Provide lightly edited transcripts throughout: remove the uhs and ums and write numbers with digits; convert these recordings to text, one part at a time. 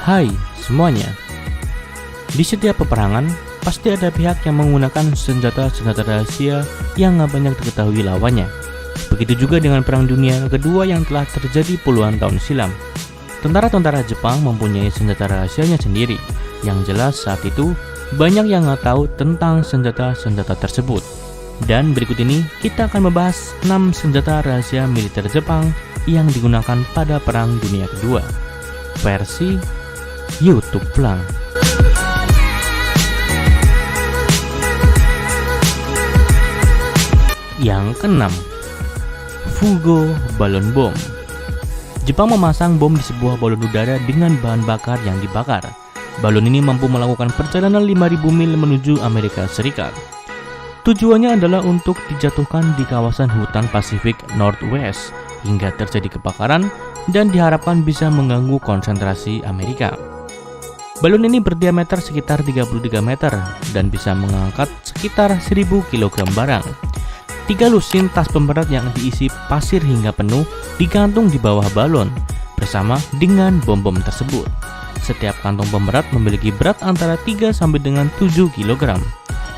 Hai semuanya, di setiap peperangan pasti ada pihak yang menggunakan senjata-senjata rahasia yang gak banyak diketahui lawannya. Begitu juga dengan Perang Dunia Kedua yang telah terjadi puluhan tahun silam. Tentara-tentara Jepang mempunyai senjata rahasianya sendiri. Yang jelas saat itu banyak yang gak tahu tentang senjata-senjata tersebut. Dan berikut ini kita akan membahas 6 senjata rahasia militer Jepang yang digunakan pada Perang Dunia Kedua versi YouTube Plang. Yang keenam, Fugo balon bom. Jepang memasang bom di sebuah balon udara dengan bahan bakar yang dibakar. Balon ini mampu melakukan perjalanan 5.000 mil menuju Amerika Serikat. Tujuannya adalah untuk dijatuhkan di kawasan hutan Pasifik Northwest hingga terjadi kebakaran dan diharapkan bisa mengganggu konsentrasi Amerika. Balon ini berdiameter sekitar 33 meter dan bisa mengangkat sekitar 1.000 kg barang. 3 lusin tas pemberat yang diisi pasir hingga penuh digantung di bawah balon bersama dengan bom-bom tersebut. Setiap kantong pemberat memiliki berat antara 3 sampai dengan 7 kg.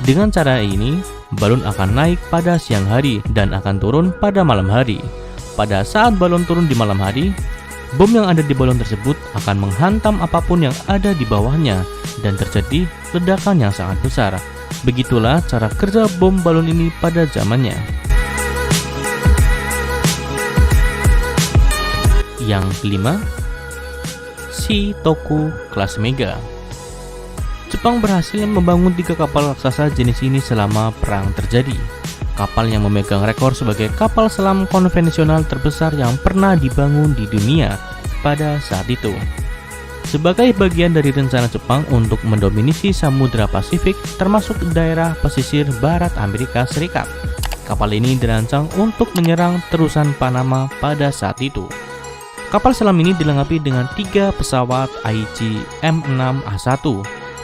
Dengan cara ini, balon akan naik pada siang hari dan akan turun pada malam hari. Pada saat balon turun di malam hari, bom yang ada di balon tersebut akan menghantam apapun yang ada di bawahnya dan terjadi ledakan yang sangat besar. Begitulah cara kerja bom balon ini pada zamannya. Yang kelima, Shitoku kelas Mega. Jepang berhasil membangun 3 kapal raksasa jenis ini selama perang terjadi. Kapal yang memegang rekor sebagai kapal selam konvensional terbesar yang pernah dibangun di dunia pada saat itu. Sebagai bagian dari rencana Jepang untuk mendominasi Samudra Pasifik termasuk daerah pesisir barat Amerika Serikat, kapal ini dirancang untuk menyerang terusan Panama pada saat itu. Kapal selam ini dilengkapi dengan 3 pesawat ICM-6A1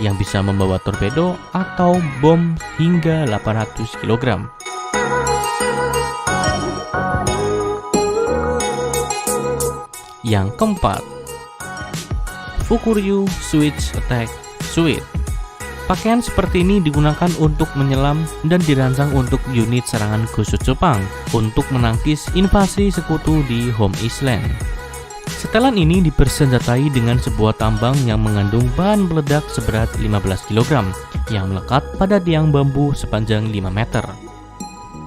yang bisa membawa torpedo atau bom hingga 800 kg. Yang keempat, Fukuryu Switch Attack Suite. Pakaian seperti ini digunakan untuk menyelam dan dirancang untuk unit serangan khusus Jepang untuk menangkis invasi sekutu di Home Island. Setelan ini dipersenjatai dengan sebuah tambang yang mengandung bahan meledak seberat 15 kg yang melekat pada tiang bambu sepanjang 5 meter.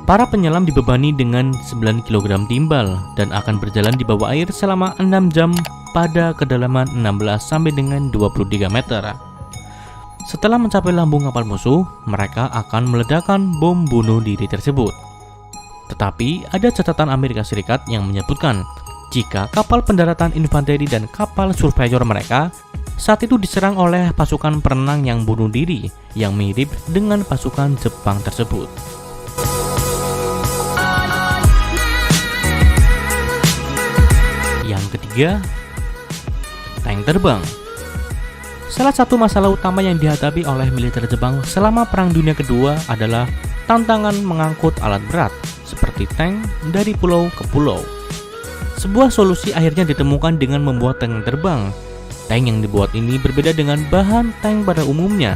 Para penyelam dibebani dengan 9 kg timbal dan akan berjalan di bawah air selama 6 jam pada kedalaman 16 sampai dengan 23 meter. Setelah mencapai lambung kapal musuh, mereka akan meledakkan bom bunuh diri tersebut. Tetapi ada catatan Amerika Serikat yang menyebutkan jika kapal pendaratan infanteri dan kapal surveyor mereka saat itu diserang oleh pasukan perenang yang bunuh diri yang mirip dengan pasukan Jepang tersebut. Yang ketiga, tank terbang. Salah satu masalah utama yang dihadapi oleh militer Jepang selama Perang Dunia Kedua adalah tantangan mengangkut alat berat seperti tank dari pulau ke pulau. Sebuah solusi akhirnya ditemukan dengan membuat tank terbang. Tank yang dibuat ini berbeda dengan bahan tank pada umumnya.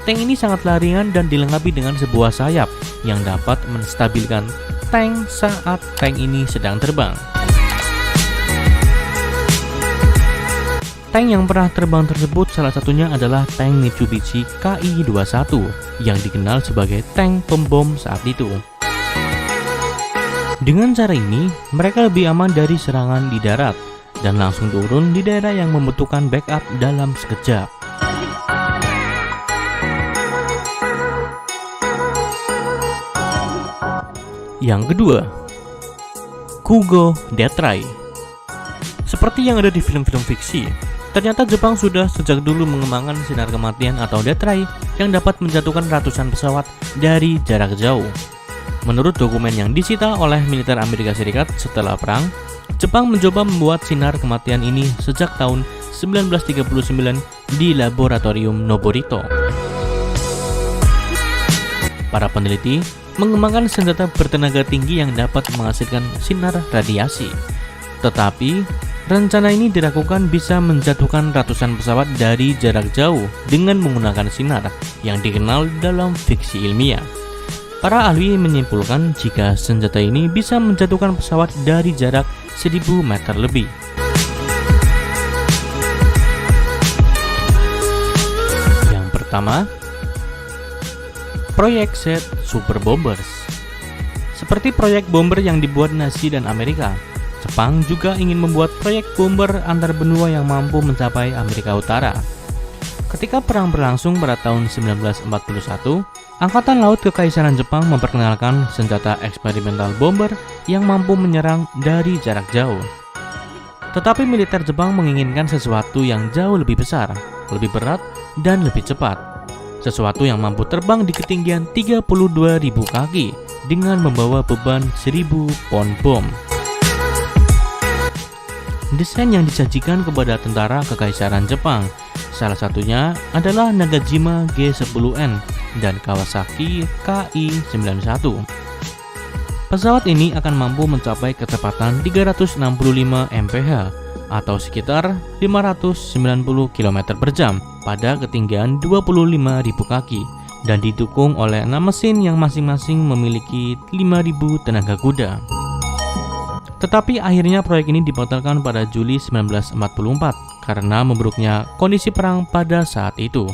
Tank ini sangatlah ringan dan dilengkapi dengan sebuah sayap yang dapat menstabilkan tank saat tank ini sedang terbang. Tank yang pernah terbang tersebut salah satunya adalah tank Mitsubishi Ki-21 yang dikenal sebagai tank pembom saat itu. Dengan cara ini, mereka lebih aman dari serangan di darat dan langsung turun di daerah yang membutuhkan backup dalam sekejap. Yang kedua, Kugo Detrai. Seperti yang ada di film-film fiksi, ternyata Jepang sudah sejak dulu mengembangkan sinar kematian atau Detrai yang dapat menjatuhkan ratusan pesawat dari jarak jauh. Menurut dokumen yang disita oleh militer Amerika Serikat setelah perang, Jepang mencoba membuat sinar kematian ini sejak tahun 1939 di laboratorium Noborito. Para peneliti mengembangkan senjata bertenaga tinggi yang dapat menghasilkan sinar radiasi. Tetapi, Rencana ini dilakukan bisa menjatuhkan ratusan pesawat dari jarak jauh dengan menggunakan sinar yang dikenal dalam fiksi ilmiah. Para ahli menyimpulkan jika senjata ini bisa menjatuhkan pesawat dari jarak 1000 meter lebih. Yang pertama, proyek SET Super Bombers. Seperti proyek bomber yang dibuat Nazi dan Amerika, Jepang juga ingin membuat proyek bomber antar benua yang mampu mencapai Amerika Utara. Ketika perang berlangsung pada tahun 1941, Angkatan Laut Kekaisaran Jepang memperkenalkan senjata eksperimental bomber yang mampu menyerang dari jarak jauh. Tetapi militer Jepang menginginkan sesuatu yang jauh lebih besar, lebih berat, dan lebih cepat. Sesuatu yang mampu terbang di ketinggian 32.000 kaki dengan membawa beban 1000 pon bom. Desain yang disajikan kepada tentara Kekaisaran Jepang salah satunya adalah Nagajima G10N dan Kawasaki Ki-91. Pesawat ini akan mampu mencapai kecepatan 365 mph atau sekitar 590 km per jam pada ketinggian 25.000 kaki dan didukung oleh 6 mesin yang masing-masing memiliki 5.000 tenaga kuda. Tetapi akhirnya proyek ini dibatalkan pada Juli 1944 karena memburuknya kondisi perang pada saat itu.